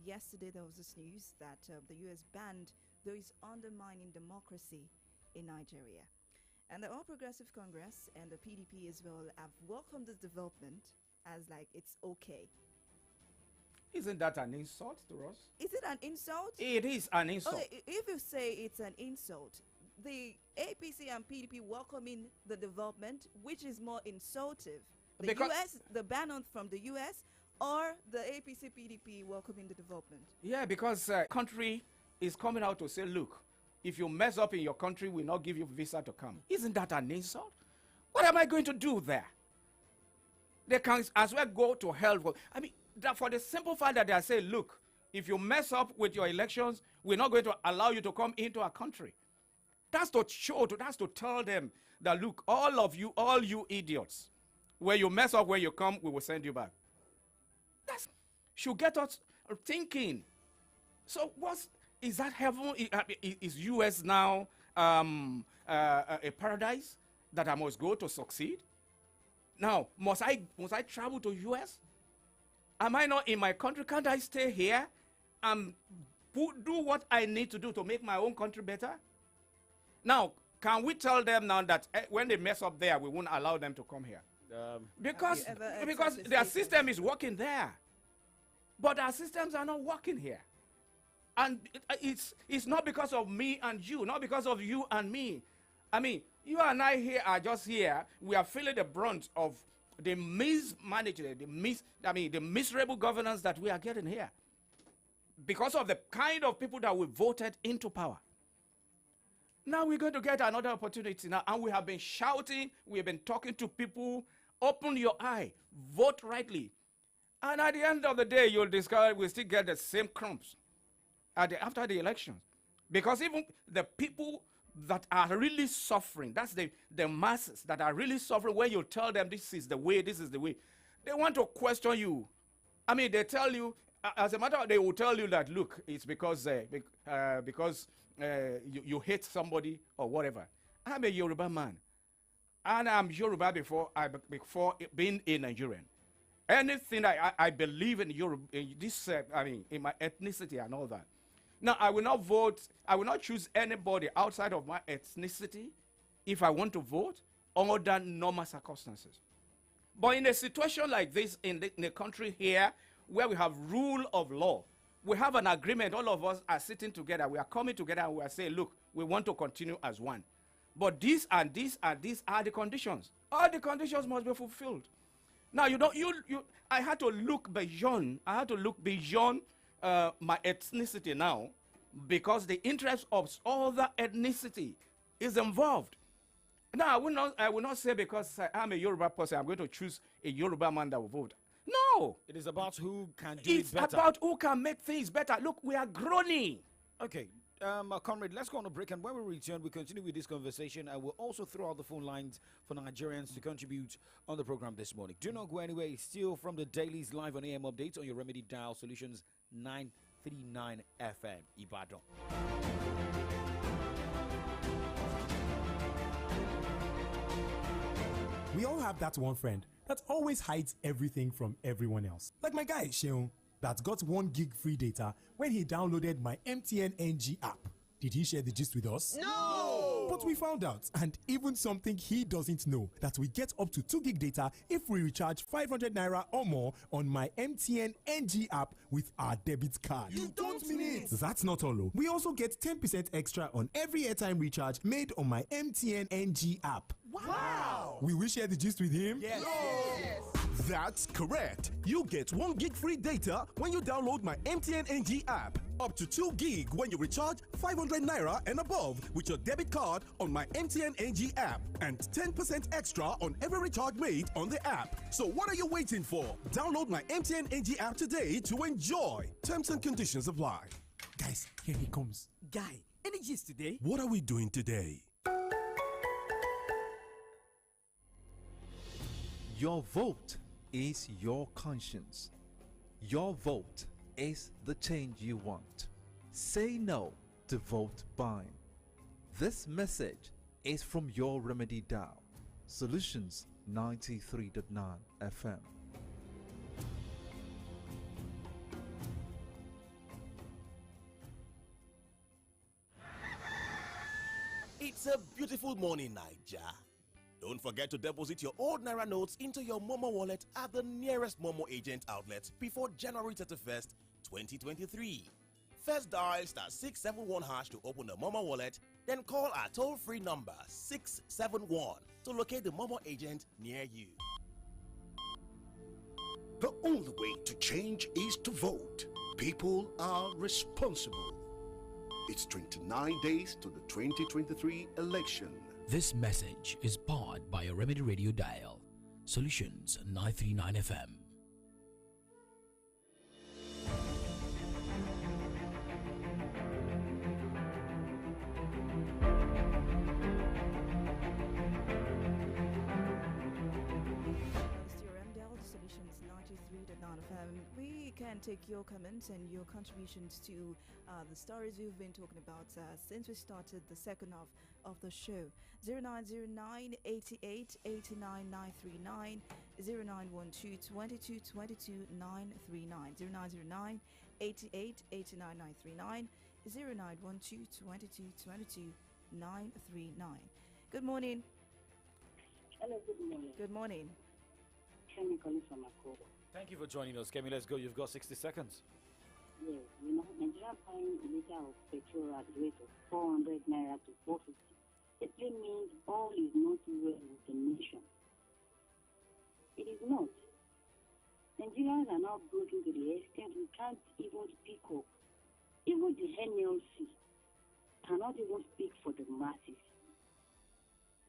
Yesterday there was this news that the U.S. banned those undermining democracy in Nigeria. And the All Progressive Congress and the PDP as well have welcomed this development as like it's okay. Isn't that an insult to us? Is it an insult? It is an insult. Okay, if you say it's an insult, the APC and PDP welcoming the development, which is more insultive? The US, the ban from the US, or the APC PDP welcoming the development? Yeah, because country is coming out to say, look, if you mess up in your country, we'll not give you visa to come. Isn't that an insult? What am I going to do there? They can as well go to hell. For the simple fact that they are saying, look, if you mess up with your elections, we're not going to allow you to come into our country. That's to tell them that, look, all you idiots, when you mess up, when you come, we will send you back. That should get us thinking. So is that heaven? Is US now a paradise that I must go to succeed? Now, must I travel to US? Am I not in my country? Can't I stay here and do what I need to do to make my own country better? Now, can we tell them now that when they mess up there, we won't allow them to come here? Because their system is working there. But our systems are not working here. And it's not because of me and you, not because of you and me. You and I here are just here. We are feeling the brunt of the mismanagement, the miserable governance that we are getting here, because of the kind of people that we voted into power. Now we're going to get another opportunity now, and we have been shouting, we have been talking to people, open your eye, vote rightly. And at the end of the day, you'll discover we still get the same crumbs after the elections. Because even the people that are really suffering, that's the masses that are really suffering, when you tell them this is the way, they want to question you. They tell you, as a matter of fact, they will tell you that, look, it's because you hate somebody or whatever. I'm a Yoruba man, and I'm Yoruba before being a Nigerian. Anything I believe in Europe, in my ethnicity and all that. Now, I will not vote, I will not choose anybody outside of my ethnicity if I want to vote, under normal circumstances. But in a situation like this, in the country here, where we have rule of law, we have an agreement, all of us are sitting together, we are coming together, and we are saying, look, we want to continue as one. But these and these and these are the conditions. All the conditions must be fulfilled. Now, I had to look beyond my ethnicity now because the interest of other ethnicity is involved. Now, I will not say because I'm a Yoruba person, I'm going to choose a Yoruba man that will vote. No. It is about who can do it better. It's about who can make things better. Look, we are groaning. Okay. Comrade, let's go on a break, and when we return, we continue with this conversation. I will also throw out the phone lines for Nigerians to contribute on the program this morning. Do not go anywhere. It's still from the dailies live on AM updates on your Remedy Dial Solutions 939 FM Ibadan. We all have that one friend that always hides everything from everyone else. Like my guy, Sheung, that got 1 gig free data when he downloaded my MTN NG app. Did he share the gist with us? No! But we found out, and even something he doesn't know, that we get up to 2 gig data if we recharge 500 naira or more on my MTN NG app with our debit card. You don't mean it! That's not all. We also get 10% extra on every airtime recharge made on my MTN NG app. Wow! Will we share the gist with him? Yes! That's correct. You get 1 gig free data when you download my MTN NG app. Up to 2 gig when you recharge 500 naira and above with your debit card on my MTN NG app. And 10% extra on every recharge made on the app. So what are you waiting for? Download my MTN NG app today to enjoy. Terms and conditions apply. Guys, here he comes. Guy, any gist today? What are we doing today? Your vote is your conscience. Your vote is the change you want. Say no to vote buying. This message is from your Remedy Dial, Solutions 93.9 FM. It's a beautiful morning, Niger. Don't forget to deposit your old Naira notes into your Momo wallet at the nearest Momo agent outlet before January 31st, 2023. First dial *671# to open the Momo wallet, then call our toll-free number 671 to locate the Momo agent near you. The only way to change is to vote. People are responsible. It's 29 days to the 2023 election. This message is powered by a Remedy Radio Dial, Solutions 939 FM. We can take your comments and your contributions to the stories we've been talking about since we started the second half of the show. 0909 88 89 939, 0912 22 22 939, 0909 88 89 939, 0912 22 22 939. Good morning. Hello, good morning. Good morning. Kemi calling from Akoro. Thank you for joining us, Kemi. Let's go. You've got 60 seconds. Yes, Nigeria buying a liter of petrol at the rate of 400 naira to 450. It means all is not well with the nation. It is not. Nigerians are now broken to the extent we can't even speak up. Even the NLC cannot even speak for the masses.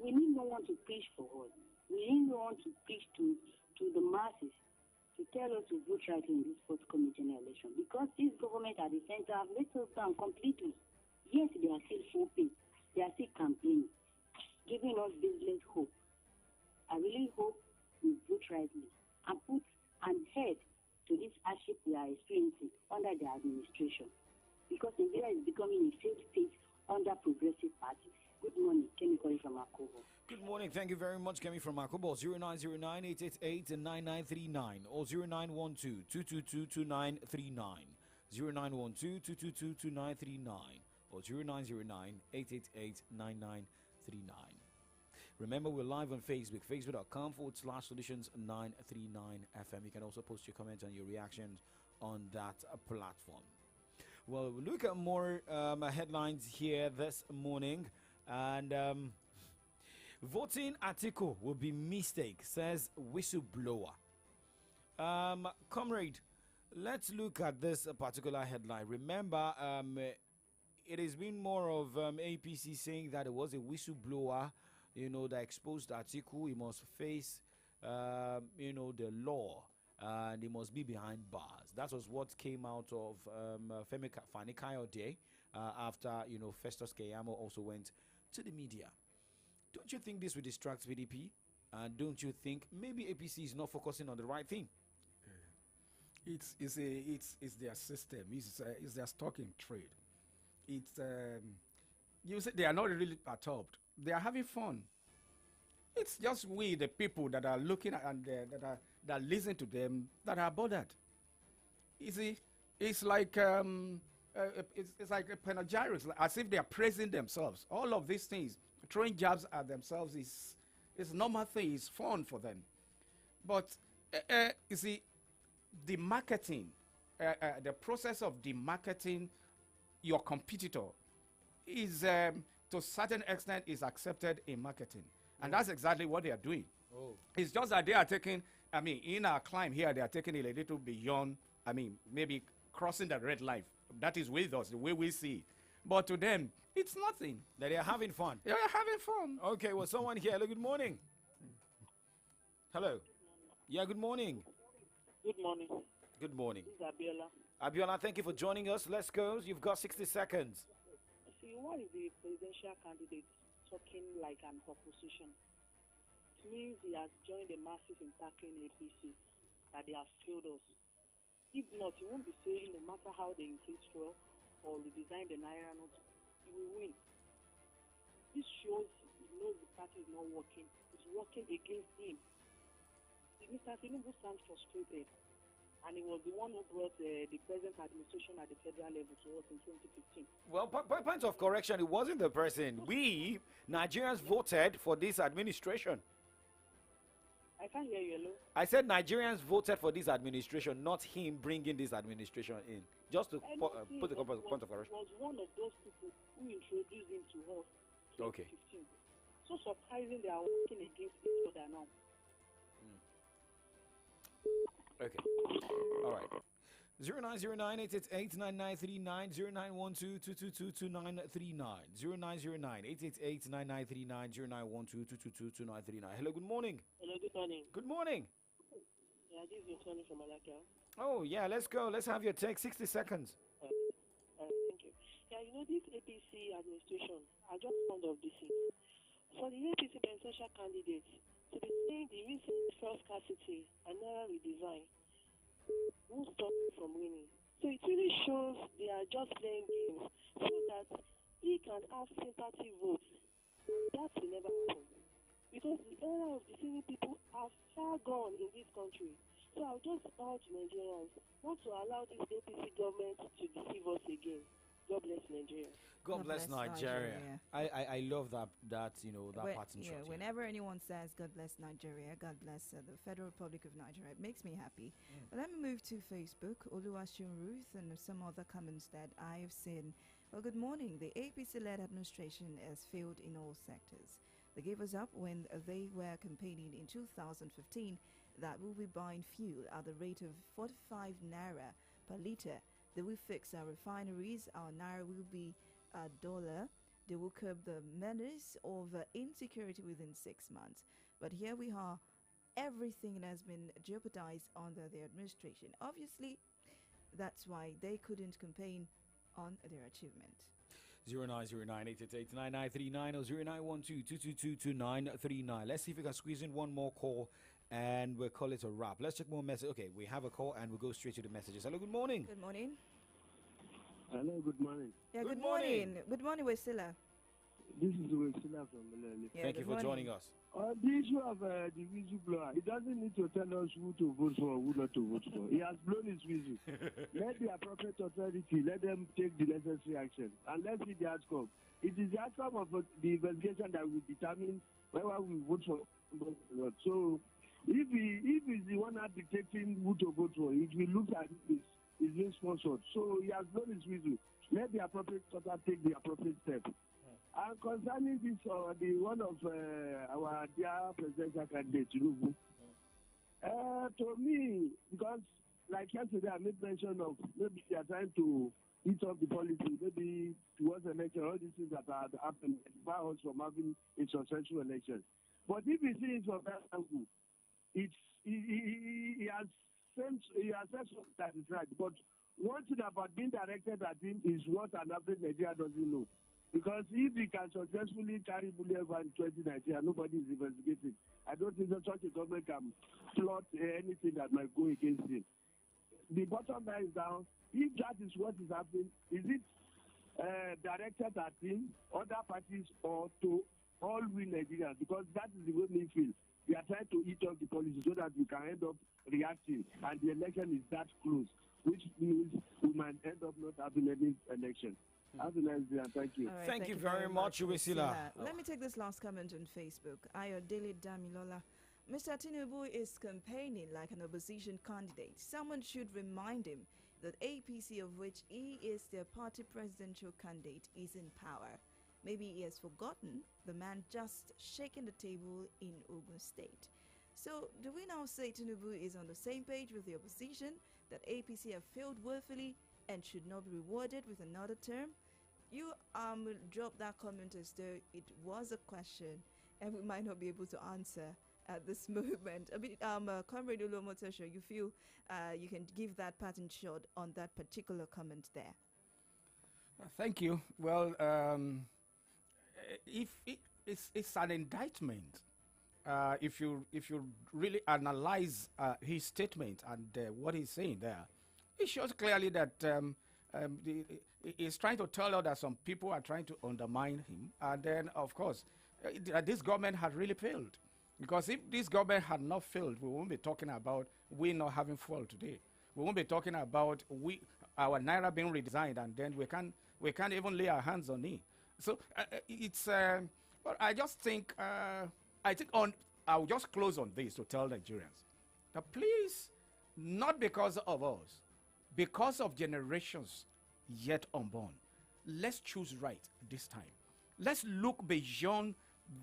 We need no one to preach for us. We need no one to preach to the masses to tell us to vote right in this forthcoming general election, because this government at the center have let us down completely. Yes, they are still hoping, they are still campaigning, giving us baseless hope. I really hope we vote rightly and put an head to this hardship we are experiencing under the administration, because Nigeria is becoming a failed state under progressive party. Good morning, Kemi calling from Akobo. Good morning. Thank you very much, Kemi from Akobo. 0909 888 9939 or 0912 222 2939. 0912 222 2939 or 0909 888 9939. Remember, we're live on Facebook, facebook.com/solutions 939 FM. You can also post your comments and your reactions on that platform. Well, we'll look at more headlines here this morning. And voting Atiku will be mistake, says whistleblower. Comrade, Let's look at this particular headline. Remember, it has been more of APC saying that it was a whistleblower, that exposed Atiku. He must face, the law, and he must be behind bars. That was what came out of Fani Kayode after, Festus Keyamo also went to the media. Don't you think this will distract PDP? And don't you think maybe APC is not focusing on the right thing? It's their system. It's their stock in trade. It's you say they are not really perturbed. They are having fun. It's just we, the people that are looking at and that listen to them, that are bothered. You see, it's like it's like a panegyrics, as if they are praising themselves. All of these things, throwing jabs at themselves is normal thing. It's fun for them. But you see, the marketing, the process of demarketing your competitor is to a certain extent is accepted in marketing, and that's exactly what they are doing. It's just that they are taking, in our climb here, they are taking it a little beyond, maybe crossing the red line. That is with us, the way we see it. But to them, it's nothing. That they are having fun. They are having fun. Okay, well, someone here. Hello, good morning. Hello. Yeah, good morning. Good morning. Good morning. This is Abiola. Abiola, thank you for joining us. Let's go. You've got 60 seconds. See, why is the presidential candidate talking like an opposition? It means he has joined the masses in tackling APC, that they have failed us. If not, he won't be saying no matter how they increase fuel or redesign the Naira note, he will win. This shows he knows the party is not working. It's working against him. Mr. Tinubu sounds frustrated, and he was the one who brought the present administration at the federal level to us in 2015. Well, point of correction, it wasn't the person. We, Nigerians, voted for this administration. I can't hear you, hello? I said Nigerians voted for this administration, not him bringing this administration in. Just to put the point of correction. Was one of those people who introduced him to us in 2015. Okay. So surprising they are working against each other now. Okay. All right. 0909-888-9939, 0912-222-2939, 0909-888-9939, 0912-222-2939. Hello, good morning. Hello, good morning. Good morning. Yeah, this is Tony from Alakia. Oh, yeah, let's go. Let's have your take. 60 seconds. Thank you. Yeah, this APC administration, I just found of this thing. For the APC presidential candidates, to be saying the recent fuel scarcity and Naira redesign won't stop him from winning. So it really shows they are just playing games so that he can have sympathy votes. That will never happen. Because the era of deceiving people are far gone in this country. So I'll just urge Nigerians not to allow this APC government to deceive us again. God bless Nigeria. God bless Nigeria. I love that that pattern. Yeah, whenever anyone says God bless Nigeria, God bless the Federal Republic of Nigeria, it makes me happy. But let me move to Facebook. Oluwaseun Ruth and some other comments that I have seen. Well, good morning. The APC-led administration has failed in all sectors. They gave us up when they were campaigning in 2015 that we'll be buying fuel at the rate of 45 naira per litre. They will fix our refineries, our naira will be $1. They will curb the menace of insecurity within 6 months. But here we are, everything has been jeopardized under their administration. Obviously, that's why they couldn't campaign on their achievement. 0909-888-9939 or 0912-222-2939. Let's see if we can squeeze in one more call and we'll call it a wrap. Let's check more messages. Okay, we have a call and we'll go straight to the messages. Hello, good morning. Good morning. Hello, good morning. Yeah, good morning. Good morning, Wesila. This is Wesila from Malali. Thank you for joining us. On the issue of the whistleblower, he doesn't need to tell us who to vote for or who not to vote for. He has blown his whistle. Let the appropriate authority, let them take the necessary action. And let's see the outcome. It is the outcome of the investigation that will determine whether we vote for or not. So, if he's the one not dictating who to vote for, it will look like it's being sponsored. So he has blown his whistle. Let the appropriate authority take the appropriate step. And concerning this, the one of our dear presidential candidate, Tinubu, to me, because like yesterday, I made mention of maybe they are trying to eat off the policy, maybe towards election, all these things that are happening, bar us from having a successful election. But if he sees it from that angle, he has said something that is right. But one thing about being directed at him is what an average Nigeria doesn't know. Because if he can successfully carry Buleva in 2019 and nobody is investigating, I don't think that such a government can plot anything that might go against him. The bottom line is down. If that is what is happening, is it directed at him, other parties, or to all we Nigerians? Because that is the way we feel. We are trying to eat off the policy so that we can end up reacting, and the election is that close, which means we might end up not having any election. Have a nice day, and thank you. All right, Thank you very much, Uwesila. Let me take this last comment on Facebook. Ayodele Damilola. Mr. Tinubu is campaigning like an opposition candidate. Someone should remind him that APC, of which he is their party presidential candidate, is in power. Maybe he has forgotten the man just shaking the table in Ogun State. So, do we now say Tinubu is on the same page with the opposition, that APC have failed woefully and should not be rewarded with another term? You drop that comment as though it was a question and we might not be able to answer at this moment. I mean, Comrade Olomotosho, you feel you can give that pattern shot on that particular comment there? Thank you. Well, if it's an indictment, if you really analyze his statement and what he's saying there, it shows clearly that he's trying to tell us that some people are trying to undermine him, and then of course this government had really failed. Because if this government had not failed, we won't be talking about we not having fuel today. We won't be talking about our naira being redesigned, and then we can't even lay our hands on it. So it's. But I just think I'll just close on this to tell Nigerians that please, not because of us, because of generations yet unborn, let's choose right this time. Let's look beyond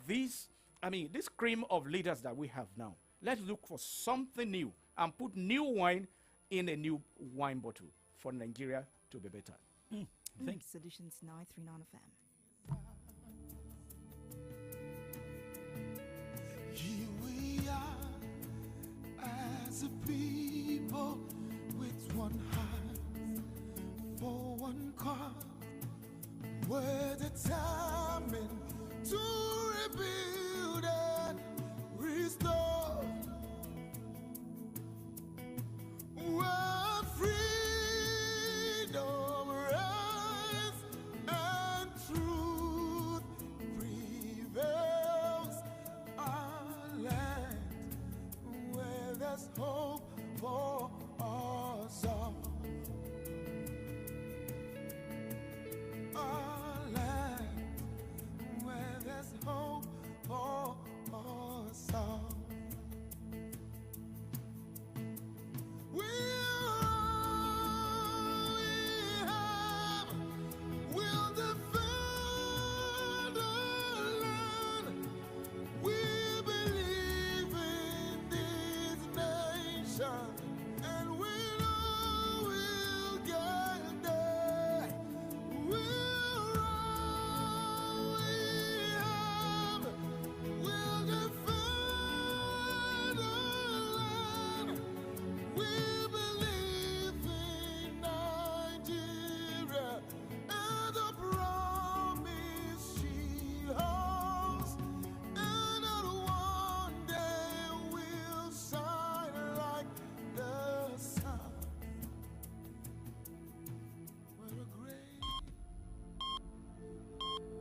this. I mean, this cream of leaders that we have now. Let's look for something new and put new wine in a new wine bottle for Nigeria to be better. Thanks. Solutions 939 FM. Here we are as a people with one heart for one cause. We're determined to rebuild and restore. Where freedom rises and truth prevails. Our land where there's hope for us all. Our land where there's hope for us all. We'll defend our land. We believe in this nation, and we know we'll get there. We'll defend our land. We believe in Nigeria and the promise she holds, and that one day we'll shine like the sun.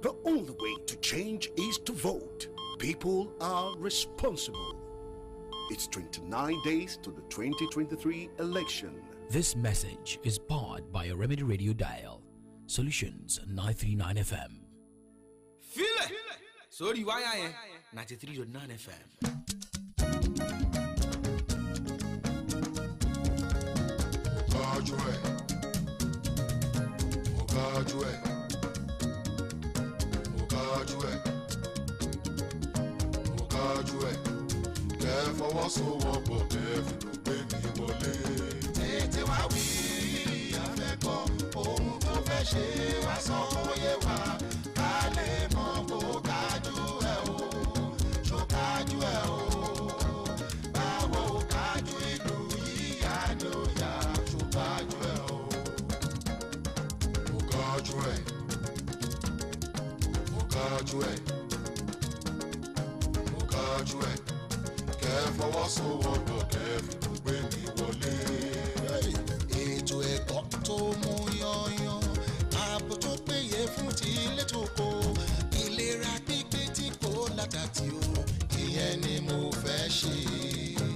The only way to change is to vote. People are responsible. It's 29 days to the 2023 election. This message is powered by a Remedy Radio Dial. Solutions 939 FM. Feel it! Sorry, why I am 93.9 FM. Fọwọ́sowọ́pọ̀ kẹ́fì ló gbé ní wọlé. wá wí afẹ́kọ́ ohun tó fẹ́ ṣe wá sọ oyè wa ká lè mọ bó kájú ẹ̀ o ṣó kájú ẹ̀ o báwo kájú ìlú yíyá ni ó yá ṣó kájú ẹ̀ o mo kájú ẹ̀ mo kájú ẹ̀ mo kájú ẹ̀ kẹ́ fọwọ́sowọ́pọ̀ kẹ́ fi gbé mi wọlé. Ètò ẹ̀kọ́ tó mú yanyan ààbò tó péye fún ti ilé tó kó ìlera pípé tí kò lákàtì o ìyẹn ni mo fẹ́ ṣe.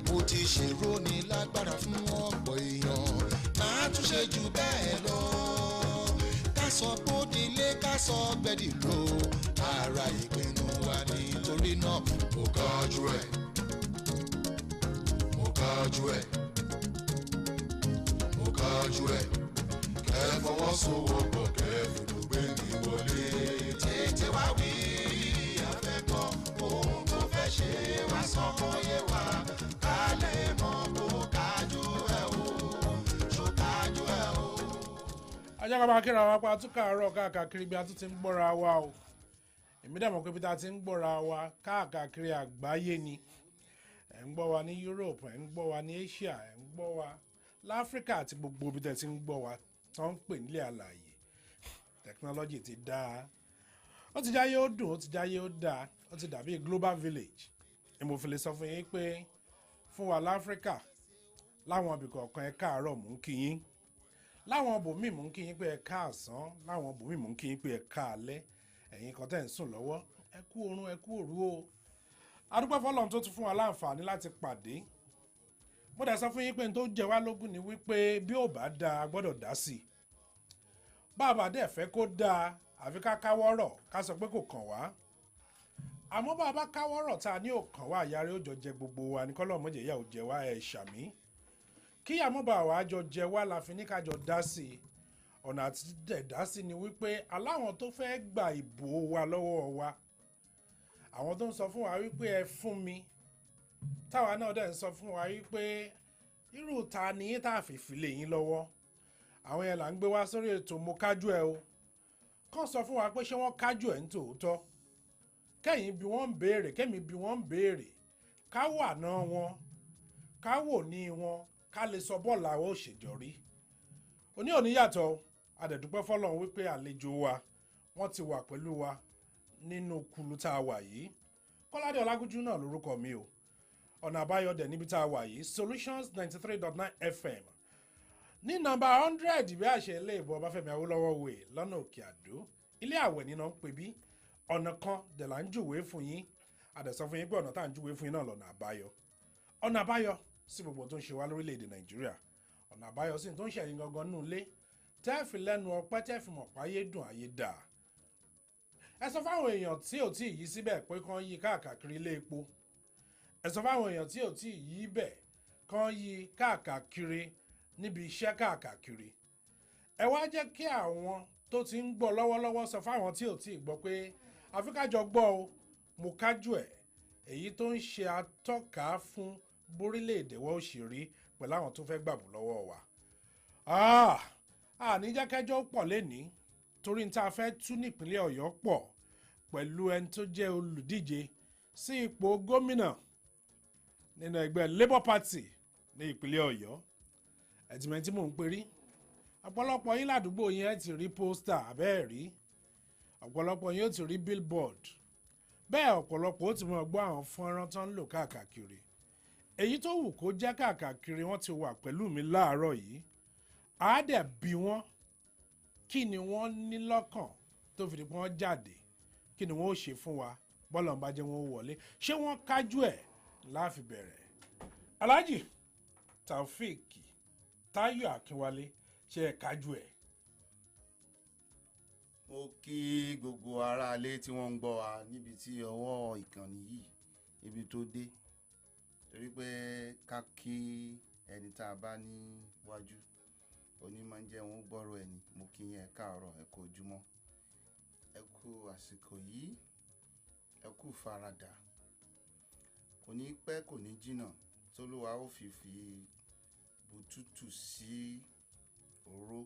Mo ti ṣèrò ní lágbára fún ọ̀pọ̀ èèyàn máa tún ṣe jù bẹ́ẹ̀ lọ. Ká sọ bódìlé ká sọ gbẹ̀dìlò ara ìpinnu wa nítorí náà mo kájú ẹ̀ mo kájú ẹ̀ mo kájú ẹ̀ kẹ́ fọwọ́sowọ́pọ̀ kẹ́ fìlú gbé mi wọlé. Tètè wá wí afẹ́kọ́ ohun tó fẹ́ ṣe wá sọ oyè wa ká lè mọ bó kájú ẹ̀ o ṣó kájú ẹ̀ o. ajá ká máa kíra wa pa tún káàárọ̀ káàkiri bí a tún ti ń gbọ́ra wa o èmi dàmọ̀ pé bí ta ti ń gbọ́ra wa káàkiri àgbáyé ni ẹ̀ ń gbọ́ wa ní Europe ẹ̀ ń gbọ́ wa ní Asia ẹ̀ ń gbọ́ wa láfíríkà àti gbogbo ibi tẹ̀ ti ń gbọ́ wa tó ń pè nílé àlàyé technology ti dáa ó ti jáyé ó dùn ó ti jáyé ó dáa ó ti dàbí global village mo fi lè sọ fún yín pé fún wa láfíríkà láwọn ibì kọ̀ọ̀kan ẹ káàárọ̀ mú kí yín láwọn bòmíì mú kí yín pé ẹ káàsán láwọn bòmíì mú kí yín pé ẹ káalẹ́ ẹ̀yin kan tẹ̀ ń sùn lọ́wọ́ ẹ kú oorun ẹ kú òru o adúpẹ́ fọlọ́run tó tún fún wa láǹfààní láti pàdé mo dẹ̀ sọ fún yín pé n tó jẹ wá lógún ni wípé bí ò bá dáa a gbọ́dọ̀ dá sí i bàbá dẹ̀ fẹ́ kó dáa àfi ká káwọ́rọ̀ ká sọ pé kò kàn wá àmọ́ bàbá káwọ́rọ̀ tá a ní ò kàn wá àyàrá ó jọ jẹ gbogbo wa ní kọ́lọ́ mọ́jẹ̀ yà ò jẹ wá ẹ̀ ṣàmí kí àmúbà wa jọ jẹ wá la fi ní ká jọ dá sí i ọ̀nà àti dẹ̀ dá sí ni wípé aláwọn tó fẹ́ gba ìbò wa lọ́wọ́ wa àwọn tó ń sọ fún wa wípé ẹ fún mi táwa náà dẹ̀ ń sọ fún wa wípé irú ta ni yín tá a fìfì lè yín lọ́wọ́ àwọn yẹn là ń gbé wá sórí ètò mo kájú ẹ o kàn sọ fún wa pé ṣé wọ́n kájú ẹ̀ ń tòótọ́ kẹ́yìn bí wọ́n ń béèrè kẹ́mi bí wọ́n ń béèrè ká wà náà wọn ká wò ní wọn ká lè sọ bọ́ọ̀lù àwọn òṣèjọ́rí òní òní yàtọ̀ adẹ̀dúpẹ́ fọlọ́run wípé àlejò wa wọ́n ti wà pẹ̀lú wa nínú kulu tá a wà yìí Kọ́ládé Ọlágúnjú náà lórúkọ mi o ọ̀nà àbáyọ dẹ̀ níbi tá a wà yìí Solutions 93.9 FM ní nọ́mbà 100 bí àṣẹ ilé ìbò Ọbáfẹ́mi Awólọ́wọ̀ way lọ́nà Òkè Àdó ilé àwẹ̀ nínú ń pè bí ọ̀nà kan dẹ̀ là ń júwèé fún yín adẹ̀sọ fún yín pé ọ̀nà tá à ń júwèé fún yín náà ọ̀nà àbáyọ sí gbogbo tó ń ṣe wá lórílẹ̀‐èdè Nàìjíríà ọ̀nà àbáyọ sí tó ń ṣẹ̀yìn gangan nù lé tẹ́ẹ̀fì lẹ́nu ọpẹ́ tẹ́ẹ̀fì mọ̀ páyé dùn ayé dà ẹ sọ fáwọn èèyàn tí ò tí ì yí síbẹ̀ pé kán yí káàkiri ilé epo ẹ sọ fáwọn èèyàn tí ò tí ì yí bẹ̀ kán yí káàkiri níbi iṣẹ́ káàkiri ẹ wá jẹ́ kí àwọn tó ti ń gbọ́ lọ́wọ́lọ́wọ́ sọ fáwọn tí ò tí ì gbọ́ pé àfi ká jọ gbọ́ o mo kájú ẹ̀ èyí tó ń ṣe atọ́ka fún bórílẹ̀-èdè wa òṣèré pẹ̀lú àwọn tó fẹ́ gbàbù lọ́wọ́ wa àníjẹ́kẹ́jọ́ pọ̀ lẹ́ni torí n ta fẹ́ tú nípínlẹ̀ Ọ̀yọ́ pọ̀ pẹ̀lú ẹni tó jẹ́ olùdíje sí ipò gómìnà nínú ẹgbẹ́ Labour Party ní ìpínlẹ̀ Ọ̀yọ́ ẹ̀tìmẹ̀ tí mò ń perí ọ̀pọ̀lọpọ̀ yín ládùúgbò yẹn ti rí pósítà abẹ́ẹ̀ rí ọ̀pọ̀lọpọ̀ yín ó ti rí billboard bẹ́ẹ̀ ọ̀pọ̀lọpọ̀ ó ti mọ̀ gbọ́ àwọn fọ́nrán tó ń lò káàkiri èyí tó wù kó jẹ́ káàkiri wọ́n ti wà pẹ̀lú mi láàárọ̀ yìí àádẹ́ bí wọ́n kí ni wọ́n ní lọ́kàn tó fi di pé wọ́n jáde kí ni wọ́n ó ṣe fún wa bọ́ọ̀lù ọ̀nba jẹ́ wọn ó wọlé ṣé wọ́n kájú ẹ̀ láàfi bẹ̀rẹ̀ Alhaji Taofeek Táyọ̀ Akínwálé ṣe ẹ̀ kájú ẹ̀. mo kí gbogbo aráalé tí wọ́n ń gbọ́ wa níbi tí ọwọ́ ìkànnì yìí ibi tó dé torí pé ká kí ẹni tá a bá níwájú onímọ̀ ń jẹ́ wọn gbọ́rọ̀ ẹni mo kí yín ẹ káàárọ̀ ẹ kú ojúmọ́ ẹ kú àsìkò yìí ẹ kú faradà kò ní pẹ́ kò ní jìnnà tólúwa ó fi bùtútù sí òró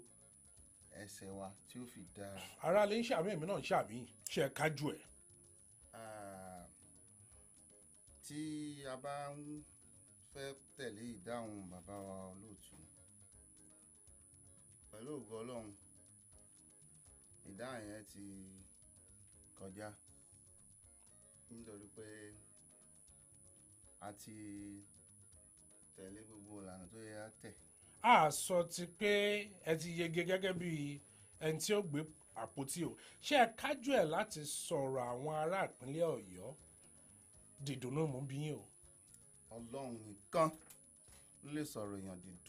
ẹsẹ̀ wa tí ó fi dára. ara lè ń ṣàmì èmi náà ń ṣàmì ṣe kájú ẹ̀. Tí a bá ń fẹ́ tẹ̀lé ìdáhùn bàbá wa olóòtú pẹ̀lú ògo Ọlọ́run ìdáhùn yẹn ti kọjá nítorí pé a ti tẹ̀lé gbogbo ìlànà tó yẹ á tẹ̀. a sọ ti pé ẹ ti yege gẹ́gẹ́ bí ẹni tí ó gbé àpótí o ṣé ẹ kájú ẹ̀ láti sọ̀rọ̀ àwọn ará ìpínlẹ̀ Ọ̀yọ́ dìdùnnú mú bí yín o. Ọlọ́run nìkan ló lè sọ̀rọ̀ èèyàn dìdùn.